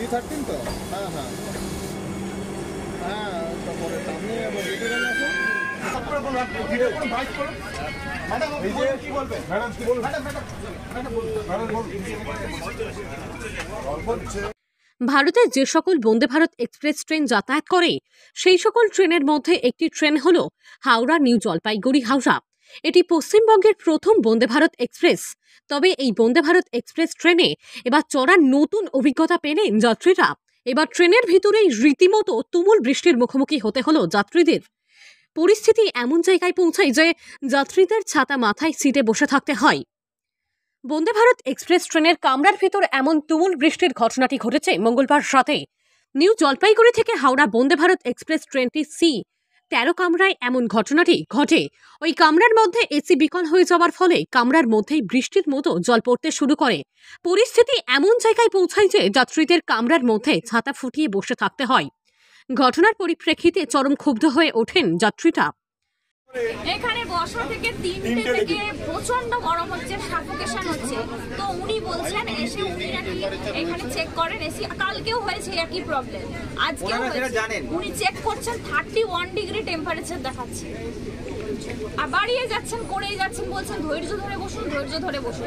B13 তো? হ্যাঁ হ্যাঁ হ্যাঁ, তারপরে সামনে যেতে গেলে আসো। ভারতে যে সকল বন্দে ভারত এক্সপ্রেস ট্রেন যাতায়াত করে সেই সকল ট্রেনের মধ্যে একটি ট্রেন হল হাওড়া নিউ জলপাইগুড়ি হাওড়া। এটি পশ্চিমবঙ্গের প্রথম বন্দে ভারত এক্সপ্রেস। তবে এই বন্দে ভারত এক্সপ্রেস ট্রেনে এবার চড়ার নতুন অভিজ্ঞতা পেলেন যাত্রীরা। এবার ট্রেনের ভিতরেই রীতিমতো তুমুল বৃষ্টির মুখোমুখি হতে হলো যাত্রীদের। পরিস্থিতি এমন জায়গায় পৌঁছায় যে যাত্রীদের ছাতা মাথায় সিটে বসে থাকতে হয়। বন্দে ভারত এক্সপ্রেস ট্রেনের কামরার ভিতর এমন তুমুল বৃষ্টির ঘটনাটি ঘটেছে মঙ্গলবার রাতে। নিউ জলপাইগুড়ি থেকে হাওড়া বন্দে ভারত এক্সপ্রেস ট্রেনটি C13 কামরায় এমন ঘটনাটি ঘটে। ওই কামরার মধ্যে এসি বিকল হয়ে যাওয়ার ফলে কামরার মধ্যেই বৃষ্টির মতো জল পড়তে শুরু করে। পরিস্থিতি এমন জায়গায় পৌঁছায় যে যাত্রীদের কামরার মধ্যে ছাতা ফুটিয়ে বসে থাকতে হয়। ঘটনার পরিপ্রেক্ষিতে চরম ক্ষুব্ধ হয়ে ওঠেন যাত্রীরা। এখানে বসা থেকে 3টে থেকে প্রচন্ড গরম হচ্ছে, সাফোকেশন হচ্ছে। তো উনি বলছেন এসে উনি নাকি এখানে চেক করেন এসি। কালকেও হয়েছে একই প্রবলেম, আজকেও হয়েছে। উনি চেক করছেন 31 ডিগ্রি টেম্পারেচার দেখাচ্ছে, আর বাড়িয়ে যাচ্ছেন করেই যাচ্ছেন, বলছেন ধৈর্য ধরে বসুন, ধৈর্য ধরে বসুন।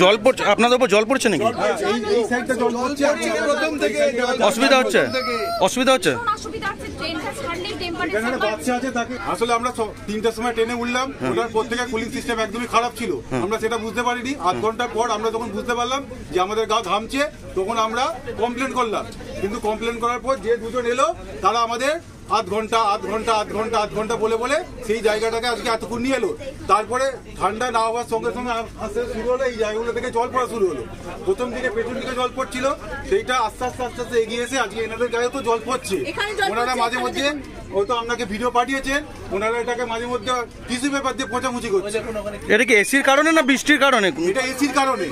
জল পড়ছে আপনাদের উপর? জল পড়ছে নাকি? অসুবিধা হচ্ছে? অসুবিধা হচ্ছে? অসুবিধা হচ্ছে, ট্রেনটা ছাড়লেই টেম্পারেচার বাচ্চা আছে তাকে। আসলে আমরা 3টার সময় ট্রেনে উঠলাম, ওটার পর থেকে কুলিং সিস্টেম একদমই খারাপ ছিল। আমরা সেটা বুঝতে পারিনি। আধ ঘন্টা পর আমরা যখন বুঝতে পারলাম যে আমাদের গা ঘামছে, তখন আমরা কমপ্লেন করলাম। কিন্তু কমপ্লেন করার পর যে দুজন এলো তারা আমাদের আধ ঘন্টা বলে বলে সেই জায়গাটাকে আজকে এতক্ষণ নিয়ে এলো। তারপরে ঠান্ডা না হওয়ার সঙ্গে সঙ্গে আস্তে শুরু হলো, এই জায়গাগুলো থেকে জল পড়া শুরু হলো। প্রথম দিকে পেছন দিকে জল পড়ছিল, সেইটা আস্তে আস্তে এগিয়ে এসে আজকে এনাদের গায়ে তো জল পড়ছে। ওনারা মাঝে মধ্যে হয়তো আপনাকে ভিডিও পাঠিয়েছেন, ওনারা এটাকে মাঝে মধ্যে টিস্যু পেপার দিয়ে পোঁচামুচি করছে। এটা কি এসির কারণে না বৃষ্টির কারণে? এটা এসির কারণে।